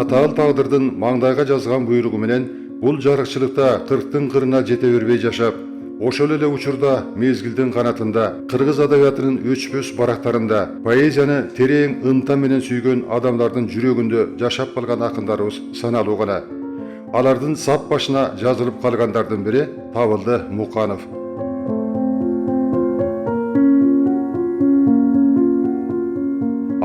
татаал тагдырдын маңдайга жазган буйругу менен бул жарыкчылыкта 40-тын кырына жете бербей жашап, ошол эле учурда мезгилдин канатында кыргыз адабиятынын өчпөс барактарында поэзияны терең ынта менен сүйгөн адамдардын жүрөгүндө жашап калган акындарыбыз саналуу гана. Алардын сап башына жазылып калгандардын бири Табылды Муканов.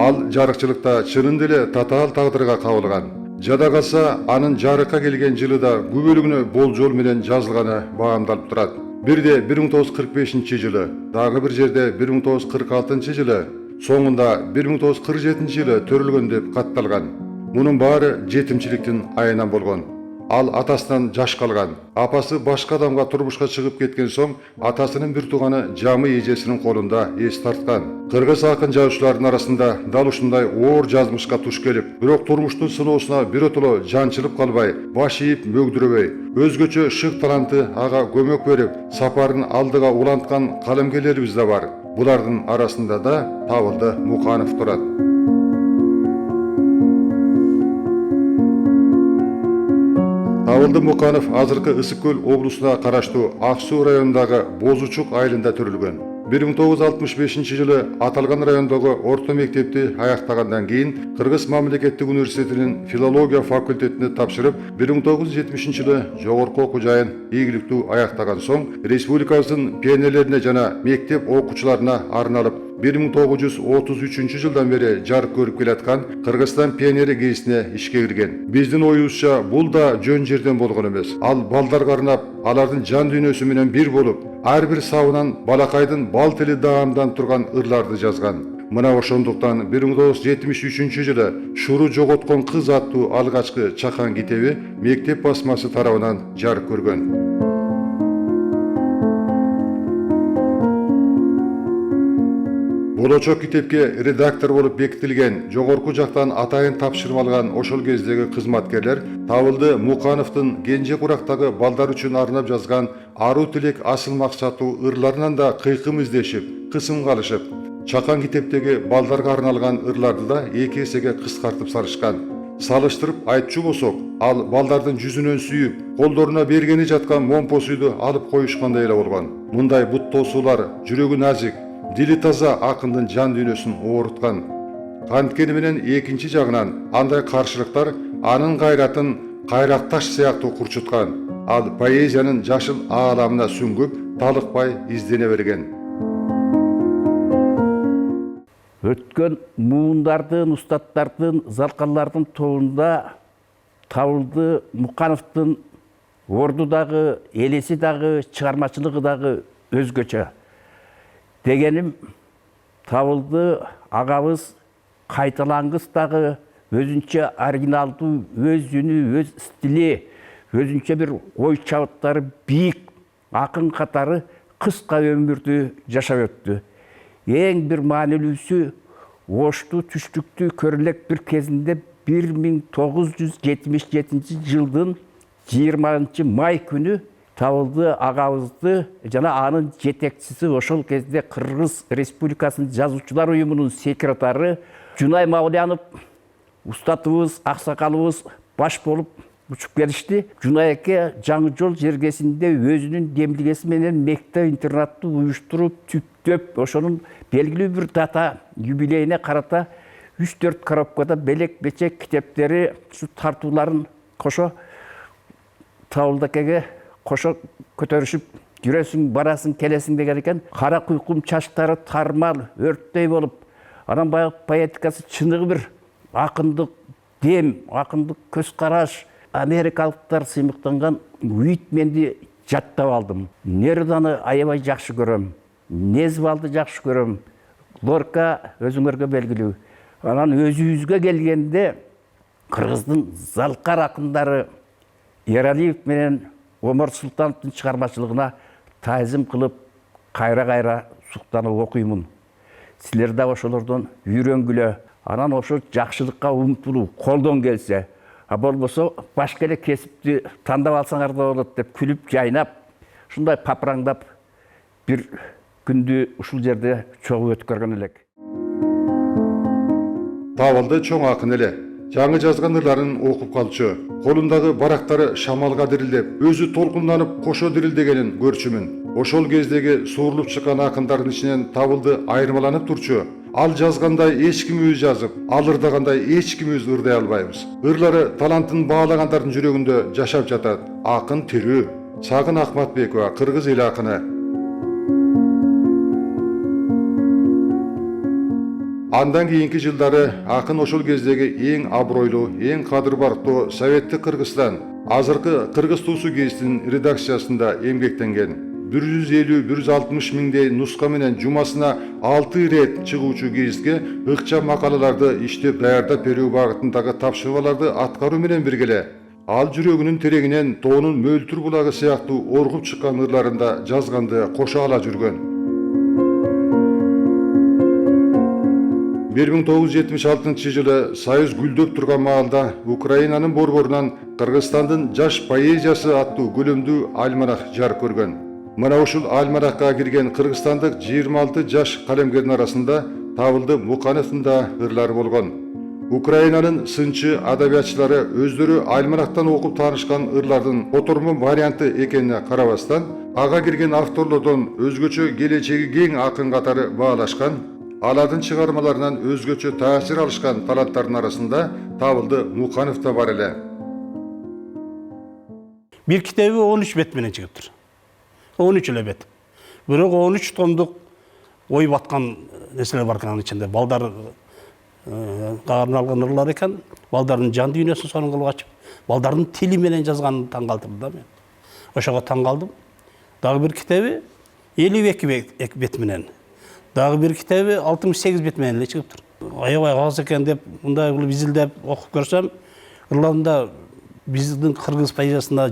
Ал жарыкчылыкта чынында эле татаал тагдырга кабылган. Жада калса анын жарыкка келген жылы да күбөлүгүнө болжол менен жазылганы баамдалып турат. Бирде 1945-жылы, дагы бир жерде 1946-жылы, соңунда 1947-жылы төрүлгөн деп катталган. Мунун баары жетимчиликтин айынан болгон. Ал атасынан жаш калган. Апасы башка адамга турмушка чыгып кеткен соң, атасынын бир тууганы жамы эжесинин колунда эс тарткан. Кыргыз акын жазуучулардын арасында дал ушундай оор жазмышка туш келип, бирок турмуштун сыноосуна биротоло жанчылып калбай, баш ийип мөгдүрөбөй, өзгөчө шык таланты ага көмөк берип, сапарын алдыга уланткан калемгерлерибиз да бар. Булардын арасында да Табылды Муканов турат. Табылды Муканов азыркы Ысык Көл облусуна караштуу Ак Суу районундагы Бозучук айылында төрүлгөн. 1965-жылы аталган райондогу орто мектепти аяктагандан кийин Кыргыз мамлекеттик университетинин филология факультетине тапшырып, 1970-жылы жогорку окуу жайын ийгиликтүү аяктаган соң республикабыздын пионерлерине жана мектеп окуучуларына арналып 1933-жылдан бери жарык көрүп келаткан Кыргызстан пионери гезитине ишке кирген. Биздин оюбузча бул да жөн жерден болгон эмес. Ал балдарга арнап, алардын жан дүйнөсү менен бир болуп, ар бир сабынан балакайдын бал тили даамдан турган ырларды жазган. Мына ошондуктан 1973-жылы Шуру жоготкон кыз аттуу алгачкы чакан китеби мектеп басмасы тарабынан жарык көргөн. Болочок китепке редактор болуп бекитилген, жогорку жактан атайын тапшырып алган ошол кездеги кызматкерлер Табылды Мукановдун кенже курактагы балдар үчүн арнап жазган аруу тилек асыл максаттуу ырларынан да кыйкым издешип, кысым калышып, чакан китептеги балдарга арналган ырларды да 2 эсеге кыскартып салышкан. Салыштырып айтчу болсок, ал балдардын жүзүнөн сүйүп, колдоруна бергени жаткан момпо сүйдү алып коюшкандай эле болгон. Мындай буттоосуулар жүрөгү назик, дили таза акындын жан дүйнөсүн ооруткан. Канткени менен экинчи жагынан андай каршылыктар анын кайратын кайракташ сыяктуу курчуткан. Ал поэзиянын жашыл ааламына сүңгүп, талыкпай издене берген. Өткөн муундардын, устаттардын, залкаллардын тобунда Табылды Мукановдун орду дагы, элеси дагы, чыгармачылыгы дагы өзгөчө. Дегеним, Табылды агабыз кайталангыс дагы өзүнчө оригиналдуу, өз үнү, өз стили, өзүнчө бир ой чабыттары бийик акын катары кыска өмүрдү жашап өттү. Эң бир маанилүүсү ошту түштүктүү көрө элек бир кезинде 1977 жылдын 20 май күнү Табылды агабызды жана анын жетекчиси ошол кезде Кыргыз Республикасынын жазуучулар уюмунун секретары Жунай Мавлянов устатыбыз, аксакалыбыз баш болуп учуп келишти. Жунай эке Жаңы жол жергесинде өзүнүн демилгеси менен мектеп интернатты уюштуруп, түптөп, ошонун белгилүү бир дата юбилейине карата 3-4 коробкада белек бечек китептери, ушу тартууларын кошо Табылды экеге кошо көтөрүшүп жүрөсүң, барасың, келесиң деген экен. Кара куйкум чачтары тармал, өрттөй болуп, анан баягы поэтикасы чыныгы бир акындык дем, акындык көз караш. Америкалыктар сыймыктанган Уитменди жаттап алдым. Неруданы аябай жакшы көрөм. Незвалды жакшы көрөм. Лорка өзүңөргө белгилүү. Анан өзүбүзгө келгенде Кыргыздын залкар акындары Эралиев менен Омар Султановдун чыгармачылыгына таазим кылып, кайра-кайра суктанып окуймун. Силер да ошолордон үйрөнгүлө. Анан ошо жакшылыкка умтулуу, колдон келсе, а болбосо башка эле кесипти тандап алсаңар да болот деп күлүп, жайнап, ушундай папыраңдап бир күндү ушул жерде чогуу өткөргөн элек. Табылды чоң акын эле. жаңы жазган ырларын окуп калчу. Колундагы барактары шамалга дирилдеп, өзү толкунданып кошо дирилдегенин көрчүмүн. Ошол кездеги суурулуп чыккан акындардын ичинен табылды айырмаланып турчу. Ал жазгандай эч кимибиз жазып, ал ырдагандай эч кимибиз ырдай албайбыз. Ырлары талантын баалагандардын жүрөгүндө жашап жатат. Акын тирүү. Сагын Акматбекова, кыргыз эл акыны. Андан кийинки жылдары акын ошол кездеги эң абройлуу, эң кадыр барктуу Советтик Кыргызстан, азыркы Кыргыз туусу гезитинин редакциясында эмгектенген. 150-160 миңдей нуска менен жумасына 6 ирет чыгуучу гезитке ыкчам макалаларды иштеп даярдап берүү багытындагы тапшырмаларды аткаруу менен биргеле, ал жүрөгүнүн тереңинен тоонун мөлтүр булагы сыяктуу оргуп чыккан ырларында жазганды кошо ала жүргөн. 1976 жылы Союз гүлдөп турган маалда Украинанын борборунан Кыргызстандын жаш поэзиясы аттуу көлөмдүү альманах жарык көргөн. Мына ушул альманахка кирген кыргызстандык 26 жаш калемгердин арасында Табылды Мукановдун да ырлары болгон. Украинанын сынчы адабиятчылары өздөрү альманахтан окуп таанышкан ырлардын котормо варианты экенине карабастан, ага кирген авторлордон өзгөчө келечеги кең акын катары баалашкан, алардын чыгармаларынан өзгөчө таасир алышкан таланттардын арасында Табылды Муканов да бар эле. Bir kitabı 13 bet менен чыгыптыр. 13 эле бет. Бирок 13 томдук ой баткан нерселер бар экен ичинде. Балдар арналган ырлар экен. Балдардын жан дүйнөсүн сонун кылып ачып, балдардын тили менен жазганын таң калтырды да мен. Ошого таң калдым. Дагы бир китабы 52 бет менен. Дагы бир китабы 68 бет менен эле чыгыптыр. Аябай кагаз экен деп, мындай кылып изилдеп окуп көрсөм, ырларында биздин кыргыз поэзиясында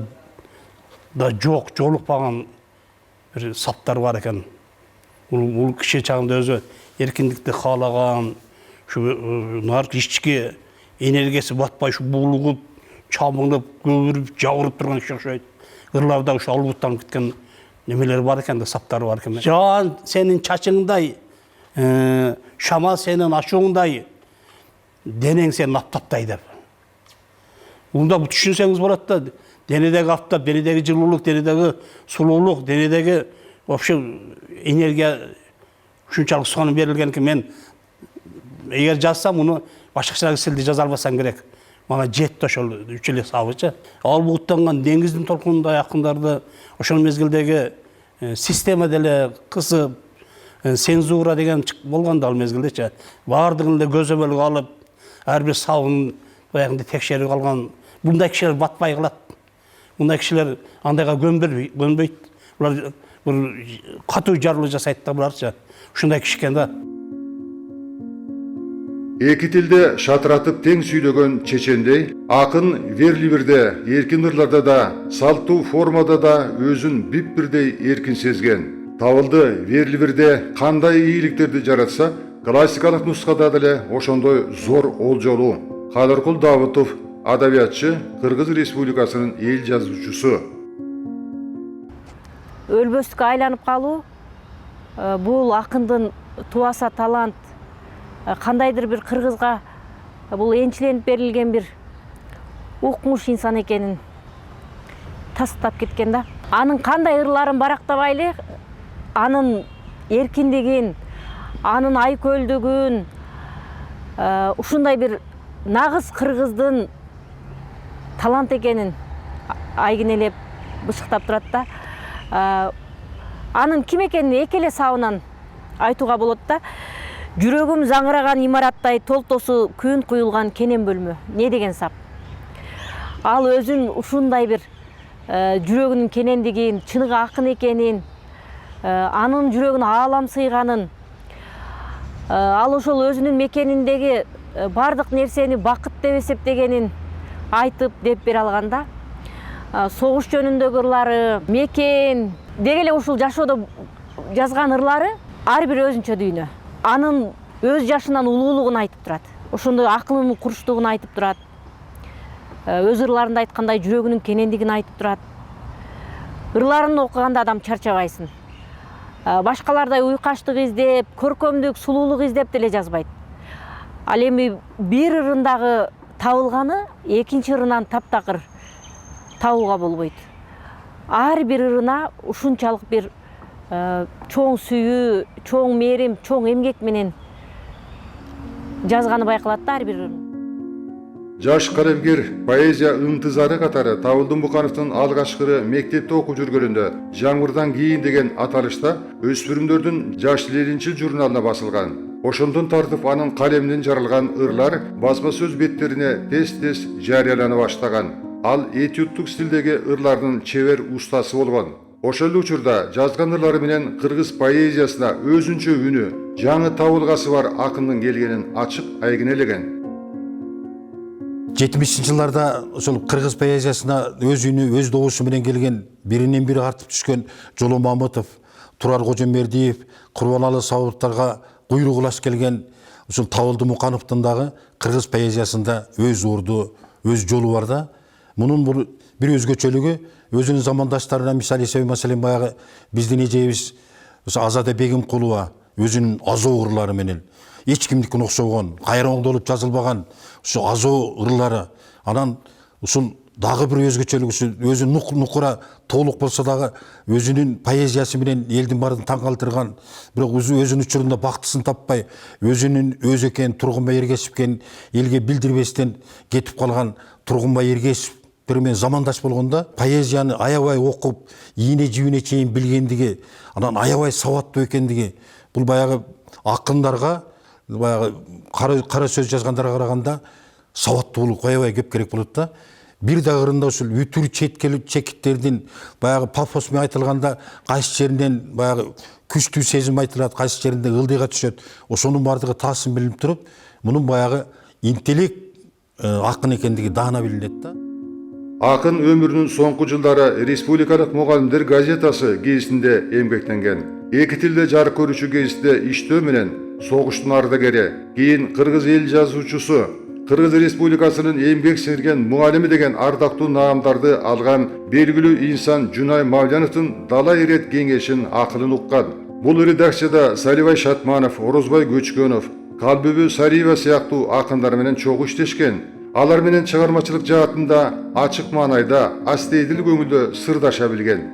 да жолукпаган bir saptar var eken. Бул киши чагында өзү эркиндикти каалаган, şu нарк ички энергиясы батпай, şu булугуп, чамыңдап, көбүрүп, жабырып турган киши окшойт. Ырларда şu албуттанып кеткен немелер бар экен да, саптары бар экен. Жан сенин чачыңдай, шамал сенин ашуыңдай, денең сенин аптаптай деп. Бунда түшүнсөңүз болот да, денедеги аптап, денедеги жылуулук, денедеги сулуулук, денедеги вообще энергия ушунчалык сонун берилген экен. Мен эгер жазсам, муну башкача стилде жаза албасам керек. Мага жетти ошол 3 эле сабычы. Албуттанган деңиздин толкунундай акындарды ошол мезгилдеги система деле кысып, цензура деген болгондо ал мезгилдечи. Бардыгын эле көзөмөлгө алып, ар бир сабын баягындай текшерип алган. Bunday kişiler batmay kılat. Bunday kişiler andayga gömbeyt. Bular bir katı jarlı jasayt da bularça. Şunday kişi eken da. Эки тилде шатыратып тең сүйлөгөн чечендей, акын верлибирде, эркин ырларда да, салттуу формада да өзүн бип-бирдей эркин сезген. Табылды верлибирде кандай ийгиликтерди жаратса, классикалык нускада деле ошондой зор олжолуу. Кадыркул Давытов, адабиятчы, Кыргыз Республикасынын эл жазуучусу. Өлбөстүккө айланып калуу бул акындын туаса талант, кандайдыр бир кыргызга бул энчиленип берилген бир укмуш инсан экенин тастап кеткен да. Анын кандай ырларын барактабайлы, анын эркиндигин, анын айкөлдүгүн, ушундай бир нагыз кыргыздын талант экенин айгинелеп бышыктап турат да. Анын ким экенин эки эле сабынан айтууга болот да. Жүрөгүм заңыраган имараттай толтосу күн куюлган кенен бөлмө. Не деген сап? Ал өзүн ушундай бир жүрөгүнүн кенендигин, чыныгы акын экенин, анын жүрөгүнө аалам сыйганын, ал ошол өзүнүн мекениндеги бардык нерсени бакыт деп эсептегенин айтып деп бере алганда, согуш жөнүндөгү ырлары, мекен деги эле ушул жашоодо жазган ырлары ар бир өзүнчө дүйнө. Анын өз жашынан улуулугун айтып турат. Ошондой акылынын курчтугун айтып турат. Өз ырларында айткандай жүрөгүнүн кенендигин айтып турат. Ырларын окуганда адам чарчабайсың. Башкалардай уйкаштык издеп, көркөмдүк, сулуулук издеп деле жазбайт. Ал эми бир ырындагы табылганы экинчи ырынан таптакыр табууга болбойт. Ар бир ырына ушунчалык бир чоң сүйүү, чоң мээрим, чоң эмгек менен жазганы байкалат да ар бир ырын. Жаш калемгер поэзия ыңтызары катары Табылды Мукановдун алгачкы мектепте окуп жүргөнүндө Жаңырдан кийин деген аталышта өспүрүмдөрдүн жаш лиринчил журналына басылган. Ошондон тартып анын калеминен жаралган ырлар басма сөз беттерине тез-тез жарыялана баштаган. Ал этюдтук стилдеги ырлардын чебер устасы болгон. Ошол эле учурда жазган ырлары менен кыргыз поэзиясына өзүнчө үнү, жаңы табылгасы бар акындын келгенин ачык айгинелеген. 70 жылдарда ошол кыргыз поэзиясына өз үнү, өз добушу менен келген биринен бири артып түшкөн Жоло Мамытов, Турар Кожомбердиев, Курбаналы Сабыттарга куйрук улаш келген ушул Табылды Мукановдун дагы кыргыз поэзиясында өз орду, өз жолу бар да. Мунун бир өзгөчөлүгү өзүнүн замандаштарына мисал эсеби маселен баягы биздин эжебиз Азада Бегимкулова өзүнүн азоо ырлары менен эч кимдикине окшогон, кайра оңдолуп жазылбаган ушу азоо ырлары, анан ушул дагы бир өзгөчөлүгү өзү нукура толук болсо дагы өзүнүн поэзиясы менен элдин баарын таң калтырган, бирок өзүнүн учурунда бактысын таппай, өзүнүн өзү экен Тургунбай Эргешев экен элге билдирбестен кетип калган Тургунбай Эргешевтер менен замандаш болгондо поэзияны аябай окуп, ийне жибине чейин билгендиги, анан аябай сабаттуу экендиги, бул баягы акындарга, баягы кара сөз жазгандарга караганда сабаттуулук аябай көп керек болот да. Бир да ырында ушул үтүр чекиттердин баягы пафос менен айтылганда кайсы жеринен баягы күчтүү сезим айтылат, кайсы жеринде ылдыйга түшөт. Ошонун бардыгы таасын билинип туруп, мунун баягы интеллект акын экендиги даана билинет да. Акын өмүрүнүн соңку жылдары Республикалык Мугалимдер газетасы гезитинде эмгектенген. Эки тилде жарык көрүүчү гезитте иштөө менен согуштун ардагери, кийин кыргыз эл жазуучусу, Кыргыз Республикасынын эмгек сиңирген мугалими деген ардактуу наамдарды алган белгилүү инсан Жунай Мавляновдун дала ирет кеңешин акылын уккан. Бул редакцияда Салибай Шатманов, Орозбай Көчкөнов, Калбүбү Сариева сыяктуу акындар менен чогуу иштешкен. Алар менен чыгармачылык жаатында ачык маанайда астейдил көңүлдө сырдаша билген.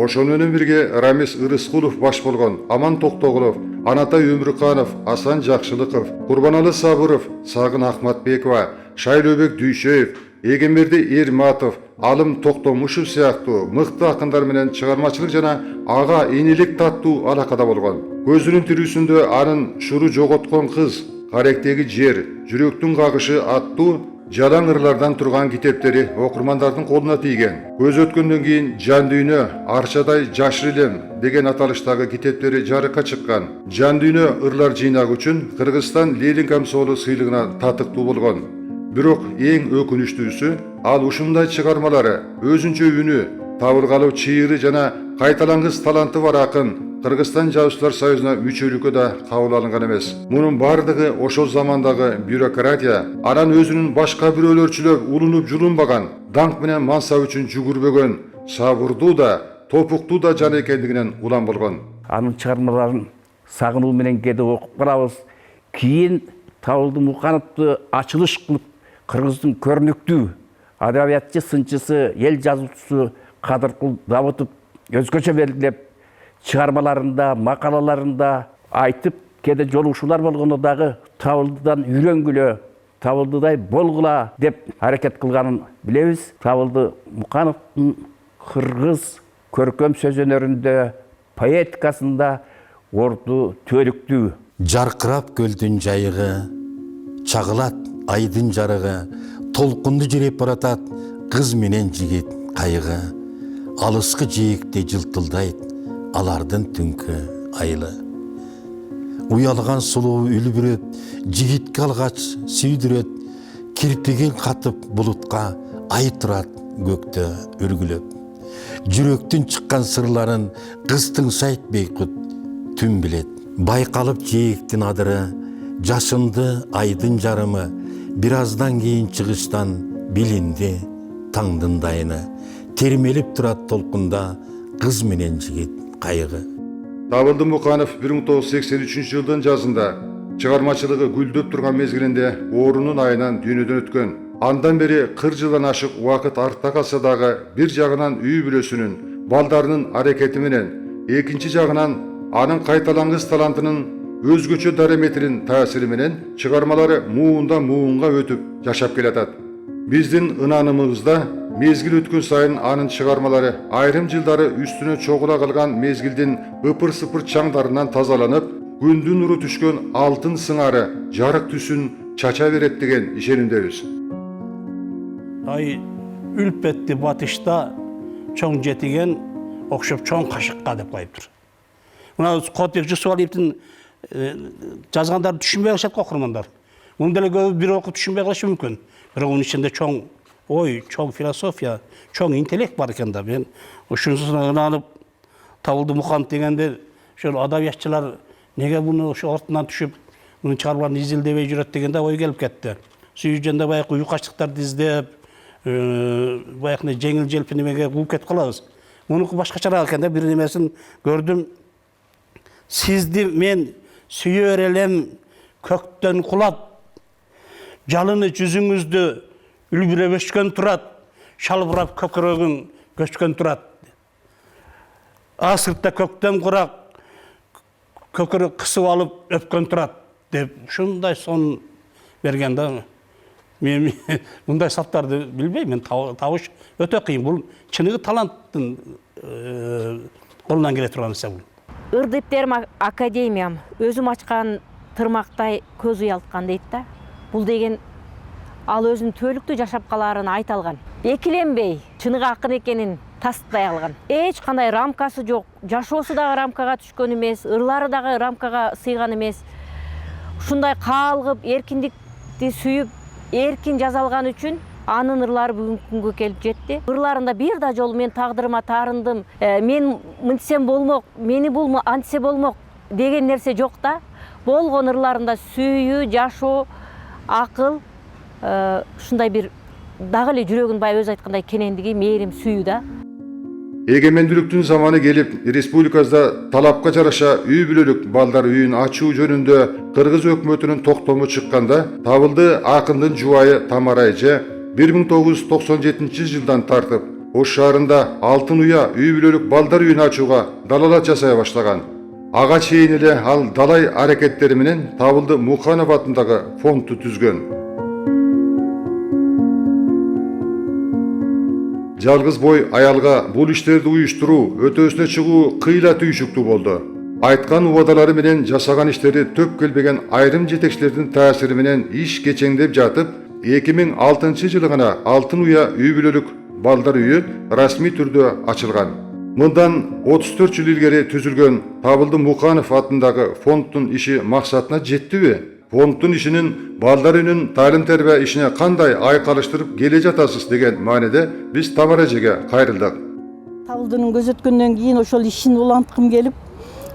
Ошону менен бирге Рамис Ырыскулов баш болгон, Аман Токтогулов, Анатай Өмүрканов, Асан Жакшылыков, Курбаналы Сабыров, Сагын Ахматбекова, Шайлообек Дүйшөев, Эгемберди Эрматов, Алым Токтомушев сыяктуу мыкты акындар менен чыгармачылык жана ага энелик таттуу алакада болгон. Көзүнүн тирүүсүндө анын Шуру жоготкон кыз, Каректеги жер, Жүрөктүн кагышы аттуу жалаң ырлардан турган китептери окурмандардын колуна тийген. Көз өткөндөн кийин Жан дүйнө, Арчадай жашыр элем деген аталыштагы китептери жарыкка чыккан. Жан дүйнө ырлар жыйнагы үчүн Кыргызстан Ленин камсоолу сыйлыгына татыктуу болгон. Бирок эң өкүнүчтүүсү, ал ушундай чыгармалары өзүнчө үнү, табылгалуу чыйыры жана кайталангыс таланты бар акын Кыргызстан Жазуучулар союзуна мүчөлүккө да кабыл алынган эмес. Мунун бардыгы ошол замандагы бюрократия, анан өзүнүн башка бирөөлөрчүлөп улунуп жулунбаган, даңк менен мансап үчүн жүгүрбөгөн, сабырдуу да, топуктуу да жан экендигинен улам болгон. Анын чыгармаларын сагынуу менен кээде окуп карабыз. Кийин Табылды Мукановду ачылыш кылып Кыргыздын көрнөктүү адабиятчы, сынчысы, эл жазуучусу Кадыркул Давытов өзгөчө белгилеп, чыгармаларында, макалаларында айтып, кээде жолугушуулар болгондо дагы Табылдыдан үйрөнгүлө, Табылдыдай болгула деп аракет кылганын билебиз. Табылды Мукановдун кыргыз көркөм сөз өнөрүндө, поэтикасында орду төлүктүү. Жаркырап көлдүн жайыгы, чагылат айдын жарыгы, толкунду жиреп баратат кыз менен жигит кайыгы. Алыскы жээкте жылтылдайт алардын түнкү айлы. Уялган сулуу үлбүрөт, жигитке алгач сүйдүрөт, кирпигин катып булутка ай турат көктө үргүлөп. Жүрөктүн чыккан сырларын кыз тыңшайт бейкут түн билет. Байкалып жээктин адыры, жашынды айдын жарымы, бир аздан кийин чыгыштан билинди таңдын дайыны. Термелип турат толкунда кыз менен жигит кайыгы. Табылды Муканов 1983 жылдын жазында чыгармачылыгы гүлдөп турган мезгилинде оорунун айынан дүйнөдөн өткөн. Андан бери 40 жылдан ашык убакыт артта калса дагы бир жагынан үй бүлөсүнүн, балдарынын аракети менен, экинчи жагынан анын кайталангыс талантынын өзгөчө дареметинин таасири менен чыгармалары муундан муунга өтүп жашап келатат. Биздин ынанымыбызда мезгил өткөн сайын анын чыгармалары айрым жылдары үстүнө чогула калган мезгилдин ыпыр-сыпыр чаңдарынан тазаланып, күндүн нуру түшкөн алтын сыңары жарык түсүн чача берет деген ишенимдебиз. Ай үлпетти батышта чоң жетиген окшоп чоң кашыкка деп коюптур. Мына Кодбек Жусупалиевдин жазгандарды түшүнбөй калышат окурмандар. Муну деле көбү бир окуп түшүнбөй калышы мүмкүн. Бирок мунун ичинде чоң ой, чоң философия, чоң интеллект бар экен да. Мен ушунусуна ынанып Табылды Муканов дегенде ошол адабиятчылар неге буну ошо ортунан түшүп, мунун чыгармаларын изилдебей жүрөт дегенде ой келип кетти. Сүйүжөндө баягы уюкачтыктарды издеп, баягы жеңил желпи немеге кууп кетип калабыз. Мунуку башкачараак экен да, бир немесин көрдүм. Сизди мен сүйөр элем көктөн кулат, жалыны жүзүңүздү үлбүрөп өчкөн турат, шалбырап көкөрөгүң көчкөн турат. Асыртта көктем курак, көкөрөк кысып алып өпкөн турат деп ушундай сон берген да. Мен мындай саптарды билбейм, мен табыш өтө кыйын. Бул чыныгы таланттын колунан келе турган нерсе бул. Ырдыптерим академиям өзүм ачкан тырмактай көз уялткан дейт да. Бул деген ал өзүнүн түбөлүктүү жашап калаарын айта алган. Экиленбей чыныгы акын экенин тасттай алган. Эч кандай рамкасы жок. Жашоосу дагы рамкага түшкөн эмес, ырлары дагы рамкага сыйган эмес. Ушундай каалгып, эркиндикти сүйүп, эркин жаза алган үчүн анын ырлары бүгүнкү күнгө келип жетти. Ырларында бир да жолу мен тагдырыма таарындым, мен мынтсем болмок, мени бул антсе болмок деген нерсе жок да. Болгон ырларында сүйүү, жашоо, акыл, ушундай бир дагы эле жүрөгүн баягы өзү айткандай кенендиги, мээрим, сүйүү да. Эгемендүүлүктүн заманы келип, республикабызда талапка жараша үй бүлөлүк балдар үйүн ачуу жөнүндө Кыргыз өкмөтүнүн токтому чыкканда, Табылды акындын жубайы Тамара эже 1997 жылдан тартып, Ош шаарында Алтын Уя үй бүлөлүк балдар үйүн ачууга далалат жасай баштаган. Ага чейин эле ал далай аракеттери менен Табылды Муканов атындагы фондду түзгөн. Жалгыз бой аялга бул иштерди уюштуруу, өтөөсүнө чыгуу кыйла түйшүктүү болду. Айткан убадалары менен жасаган иштери төп келбеген айрым жетекчилердин таасири менен иш кечеңдеп жатып, 2006 жылы гана Алтын Уя үй бүлөлүк балдар үйү расмий түрдө ачылган. Мындан 34 жыл илгери түзүлгөн Табылды Муканов атындагы фонддун иши максатына жеттиби? Фонддун ишинин балдар үйүнүн таалим-тарбия ишине кандай айкалыштырып келе жатасыз деген маанеде биз Тамара эжеге кайрылдык. Табылдынын көзөткөндөн кийин ошол ишин уланткым келип,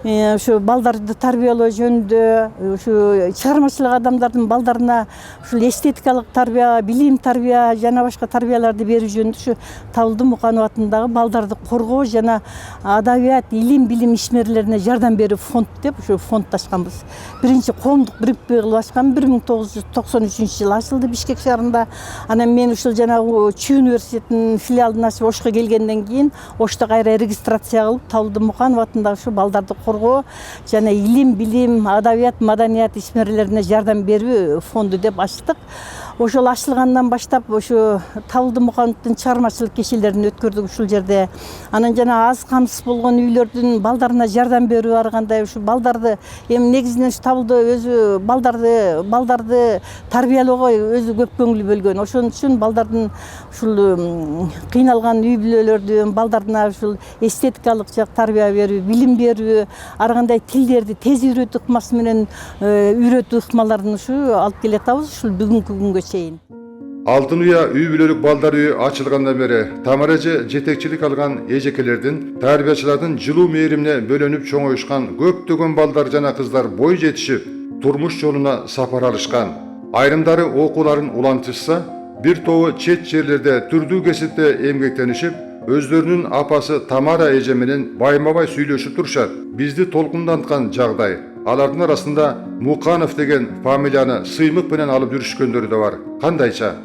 ошо балдарды тарбиялоо жөнүндө, ошо чыгармачылык адамдардын балдарына ушул эстетикалык тарбия, билим тарбия жана башка тарбияларды берүү жөнүндө ушу Табылды Муканов атындагы балдарды коргоо жана адабият, илим, билим ишмерлерине жардам берүү фонд деп ушу фонд ачканбыз. Биринчи коомдук бирикпе кылып ачкан 1993 жылы ачылды Бишкек шаарында. Анан мен ушул жанагы Чүй университетинин филиалын ачып Ошко келгенден кийин Ошто кайра регистрация кылып Табылды Муканов атындагы ушу балдарды коргоо жана илим, билим, адабият, маданият ишмерлерине жардам берүү фонду деп ачтык. Ошол ачылгандан баштап ошо Табылды Мукановдун чыгармачылык кечелерин өткөрдүк ушул жерде. Анан жана аз камсыз болгон үйлөрдүн балдарына жардам берүү ар кандай ушу балдарды эми негизинен Табылды өзү балдарды тарбиялоого өзү көп көңүл бөлгөн. Ошон үчүн балдардын ушул кыйналган үй бүлөлөрдүн балдарына ушул эстетикалык жак тарбия берүү, билим берүү, ар кандай тилдерди тез үйрөтүү ыкмасы менен үйрөтүү ыкмаларын ушу алып келатабыз ушул бүгүнкү күнгө чейин. Алтын Уя үй бүлөлүк балдар үйү ачылгандан бери Тамара эже жетекчилик алган эжекелердин, тарбиячылардын жылуу мээримине бөлөнүп чоңоюшкан көптөгөн балдар жана кыздар бой жетишип, турмуш жолуна сапар алышкан. Айрымдары окууларын улантышса, бир тобу чет жерлерде түрдүү кесипте эмгектенишип, өздөрүнүн апасы Тамара эже менен байма-бай сүйлөшүп турушат. Бизди толкунданткан жагдай. Алардын арасында Муканов деген фамилияны сыймык менен алып жүрүшкөндөрү да бар. Кандайча?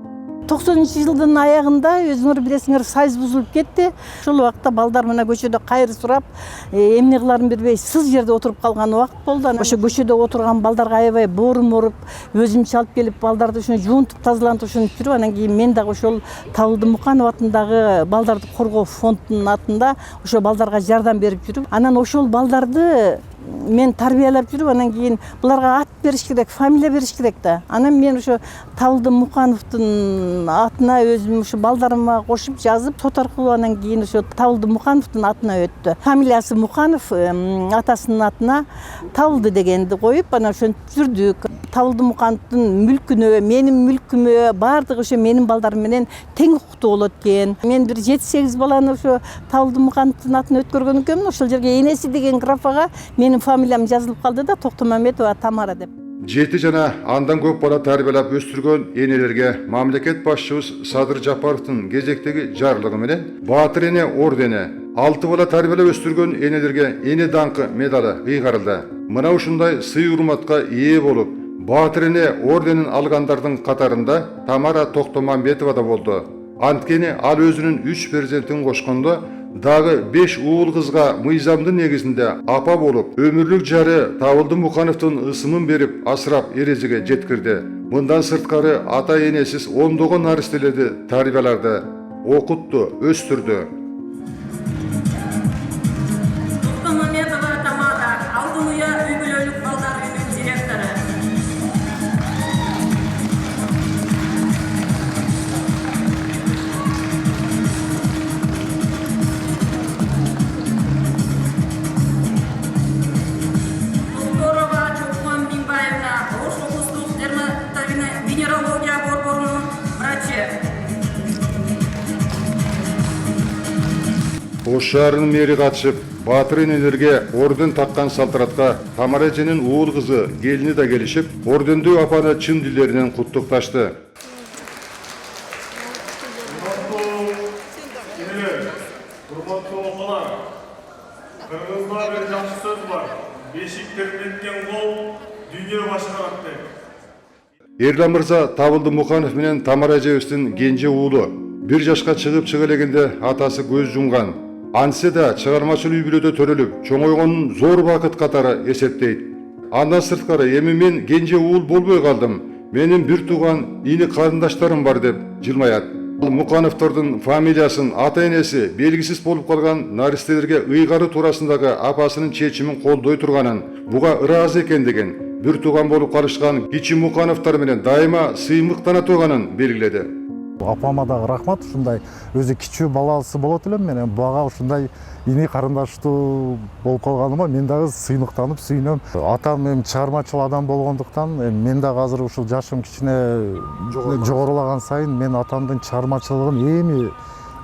90-жылдын аягында өзүңөр билесиңер сайыз бузулуп кетти. Ошол убакта балдар мына көчөдө кайры сурап, эмне кыларын билбей сыз жерде отуруп калган убакыт болду. Ошо көчөдө отурган балдарга аябай боорум ооруп, өзүмчө алып келип балдарды ушуну жуунтуп тазалантып ушинтип жүрүп, анан кийин мен дагы ошол Табылды Муканов атындагы балдарды коргоо фондунун атында ошо балдарга жардам берип жүрүп, анан ошол балдарды мен тарбиялап жүрүп, анан кийин буларга ат бериш керек, фамилия бериш керек да. Анан мен ошо Табылды Мукановдун атына өзүм ошо балдарыма кошуп жазып, сот аркылуу анан кийин ошо Табылды Мукановдун атына өттү. Фамилиясы Муканов, атасынын атына Табылды дегенди коюп, анан ошентип жүрдүк. Табылды Мукановдун мүлкүнө, менин мүлкүмө баардыгы ошо менин балдарым менен тең укуктуу болот экен. Мен бир 7-8 баланы ошо Табылды Мукановдун атына өткөргөн экенмин. Ошол жерге энеси деген графага менин фамилиям жазылып калды да, Токтомаметова Тамара деп. 7 жана андан көп бала тарбиялап өстүргөн энелерге мамлекет башчыбыз Садыр Жапаровдун кезектеги жарлыгы менен Баатыр эне ордени, 6 бала тарбиялап өстүргөн энелерге эне даңкы медалы кыйгарылды. Мына ушундай сый урматка ээ болуп, Баатыр эне орденин алгандардын катарында Тамара Токтомамбетова да болду. Анткени ал өзүнүн 3 перзентин кошкондо дагы 5 уул кызга мыйзамдын негизинде апа болуп, өмүрлүк жары Табылды Мукановдун ысымын берип, асырап эрежеге жеткирди. Мындан сырткары ата энесиз ондогон наристелерди тарбияларды, окутту, өстүрдү. Токтомаметова Тамара, Алтын Уя үй бүлөлүк балдар үйүнүн директору. Венерология борборунун врачы. Ош шаарынын мэри катышып, Баатыр энелерге орден таккан салтыратка Тамара эженин уул кызы келини да келишип, ордендүү апаны чын дилеринен куттукташты. Урматтуу окуулар, кыргызда бир жакшы сөз бар. Бешиктеринен кол дүйнө башына аттайт. Эрлан мырза Табылды Муканов менен Тамара эжебиздин кенже уулу. 1 жашка чыгып чыга элегенде атасы көз жумган. Ансе да чыгармачыл үй бүлөдө төрөлүп, чоңойгонун зор бакыт катары эсептейт. Андан сырткары эми мен кенже уул болбой калдым. Менин бир тууган ини карындаштарым бар деп жылмаят. Мукановдордун фамилиясын ата энеси белгисиз болуп калган наристелерге ыйгаруу туурасындагы апасынын чечимин колдой турганын, буга ыраазы экендигин, бир тууган болуп калышкан кичи Мукановдор менен дайыма сыймыктана турганын белгиледи. Апама дагы рахмат, ушундай өзү кичүү баласы болот элем, менен буга ушундай ини карындаштуу болуп калганыма мен дагы сыймыктанып сүйүнөм. Атам эми чыгармачыл адам болгондуктан мен дагы азыр ушул жашым кичине жогорулаган сайын мен атамдын чыгармачылыгын эми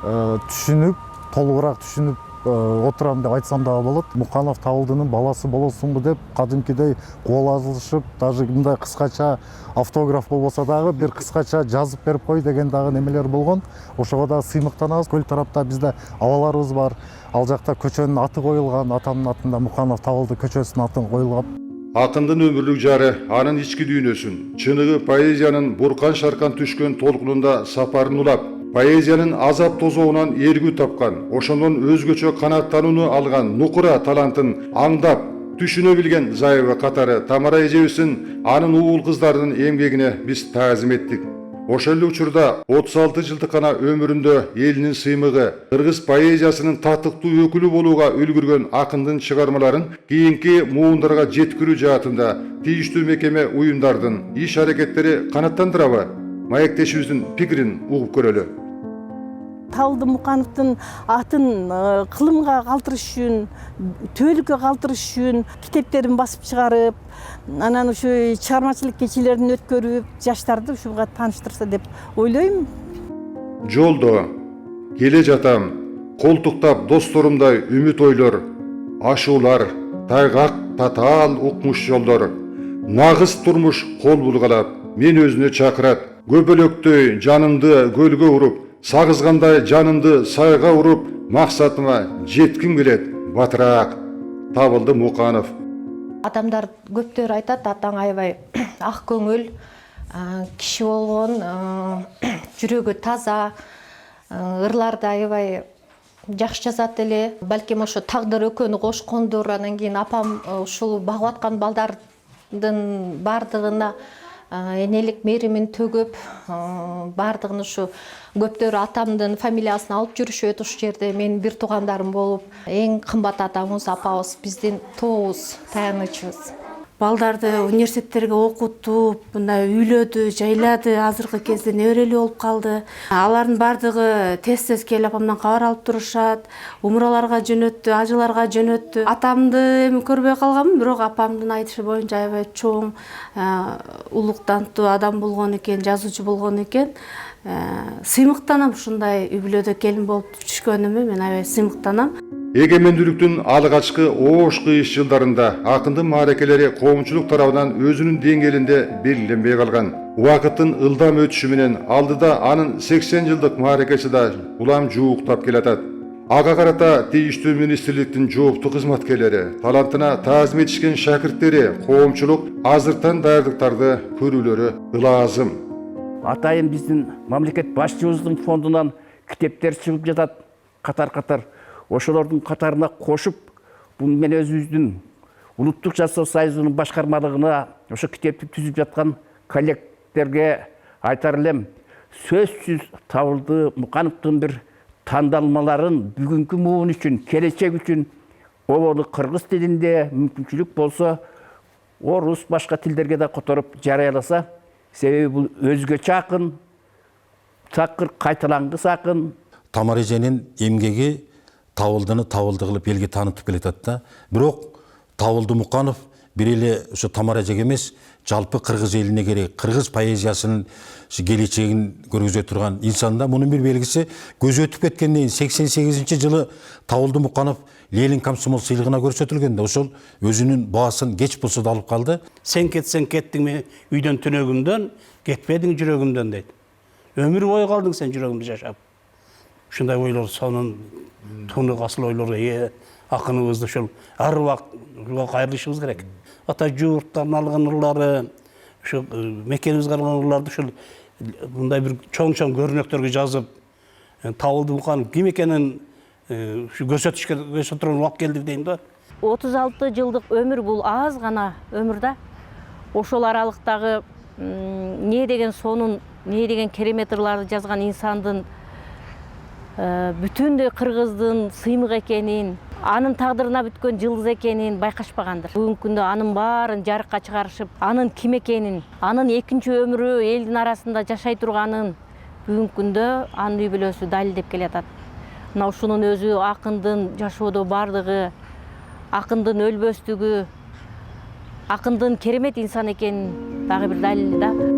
түшүнүп, толугураак түшүнүп отурам деп айтсам дагы болот. Муканов Табылдынын баласы болосуңбу деп кадимкидей кол азылышып, даже мындай кыскача автограф болбосо дагы бир кыскача жазып берип кой деген дагы немелер болгон. Ошого да сыймыктанабыз. Көл тарапта бизде абаларыбыз бар. Ал жакта көчөнүн аты коюлган, атамдын атында Муканов Табылды көчөсүнүн аты коюлган. Акындын өмүрлүк жары анын ички дүйнөсүн, чыныгы поэзиянын буркан шаркан түшкөн толкунунда сапарын улап, поэзиянын азап тозоонан эргүү тапкан, ошондон өзгөчө канааттанууну алган нукура талантын аңдап, түшүнө билген Заева катары Тамара эжебиздин анын уул кыздарынын эмгегине биз таазим еттик. Ошол эле учурда 36 жылдык гана өмүрүндө элинин сыймыгы, кыргыз поэзиясынын татыктуу өкүлү болууга үлгүргөн акындын чыгармаларын кийинки муундарга жеткирүү жаатында тийиштүү мекеме уюмдардын иш аракеттери канааттандырабы? Маектешибиздин пикирин угуп көрөлү. Табылды Мукановдун атын кылымга калтырыш үчүн, төөлүккө калтырыш үчүн китептерин басып чыгарып, анан ушу чыгармачылык кечелерин өткөрүп, жаштарды ушуга тааныштырса деп ойлойм. Жолдо келе жатам, колтуктап досторумдай үмүт ойлор, ашуулар, тайгак татаал укмуш жолдор. Нагыз турмуш кол булгалап, мен өзүнө чакырат. Көбөлөктөй жанымды көлгө уруп, сағызғандай жанымды сайға ұрып, мақсатыма жеткім келет, батырақ. Табылды Мұқанов. Адамдар көптөр айтат, атаң аябай ак көңүл киши болгон, жүрөгү таза, ырларды аябай жакшы жазат эле. Балким ошо тагдыр экөөнү кошкондур. Анан кийин апам ушул багып аткан балдардын бардыгына энелик мээримин төгүп, бардыгын ушу көптөр атамдын фамилиясын алып жүрүшөт ушул жерде. Менин бир туугандарым болуп, эң кымбат атабыз, апабыз биздин тообуз, таянычыбыз. Балдарды университеттерге окутуп, мындай үйлөдү, жайлады, азыркы кезде неберелүү болуп калды. Алардын бардыгы тез келип апамдан кабар алып турушат, умураларга жөнөттү, ажыларга жөнөттү. Атамды эми көрбөй калганмын, бирок апамдын айтышы боюнча аябай чоң, улуктантуу адам болгон экен, жазуучу болгон экен. Сыймыктанам ушундай үй бүлөдө келин болуп түшкөнүмө, мен аябай сыймыктанам. Эгемендүүлүктүн алгачкы оошку иш жылдарында акындын мааракелери коомчулук тарабынан өзүнүн деңгээлинде белгиленбей калган. Убакыттын ылдам өтүшү менен алдыда анын 80 жылдык мааракеси да улам жууктап келатат. Ага карата тийиштүү министрликтин жооптуу кызматкерлери, талантына таазим этишкен шакирттери, коомчулук азыртан даярдыктарды көрүүлөрү ылаазым. Атайын биздин мамлекет башчыбыздын фондунан китептер чыгып жатат, катар-катар. Ошолордун катарына кошуп, мен өзүбүздүн улуттук жасоо союзунун башкармалыгына ошо китепти түзүп жаткан коллекттерге айтар элем, сөзсүз Табылды Мұқановтун бир тандалмаларын бүгүнкү муун үчүн, келечек үчүн обону кыргыз тилинде мүмкүнчүлүк болсо, орус башка тилдерге да которуп жарыяласа, себеби бул өзгөчө акын, такыр кайталангыс акын. Тамара эженин эмгеги Табылдыны Табылды кылып элге таанытып келатат да. Бирок Табылды Мұқанов бир эле ошо Тамара эжеге эмес, жалпы кыргыз элине керек, кыргыз поэзиясынын келечегин көргөзө турган инсан да. Мунун бир белгиси, көз өтүп кеткенден 88-жылы Табылды Мұқанов Ленин комсомол сыйлыгына көрсөтүлгөн да. Ошол өзүнүн баасын кеч болсо да алып калды. Сен кеттиң мен үйдөн түнөгүмдөн, кетпедиң жүрөгүмдөн дейт. Өмүр бою калдың сен жүрөгүмдө жашап. Ушундай ойлор, сонун туну асыл ойлор, акыныбызды ушул ар убакыт кайрылышыбыз керек. Ата жуурттан алган ырлары, ушу мекенибизге алган ырларды ушул мындай бир чоң-чоң көрнөктөргө жазып, Табылды Мұқанов ким экенин көрсөтүргөн убак келди дейм да. 36 жылдык өмүр бул аз гана өмүр да. Ошол аралыктагы не деген сонун, не деген керемет ырларды жазган инсандын бүтүндөй кыргыздын сыймык экенин, анын тагдырына бүткөн жылдыз экенин байкашпагандыр. Бүгүнкү күндө анын баарын жарыкка чыгарышып, анын ким экенин, анын экинчи өмүрү элдин арасында жашай турганын бүгүнкү күндө анын үй бүлөсү далилдеп келатат. Мына ушунун өзү акындын жашоодо бардыгы, акындын өлбөстүгү, акындын керемет инсан экенин дагы бир далили да.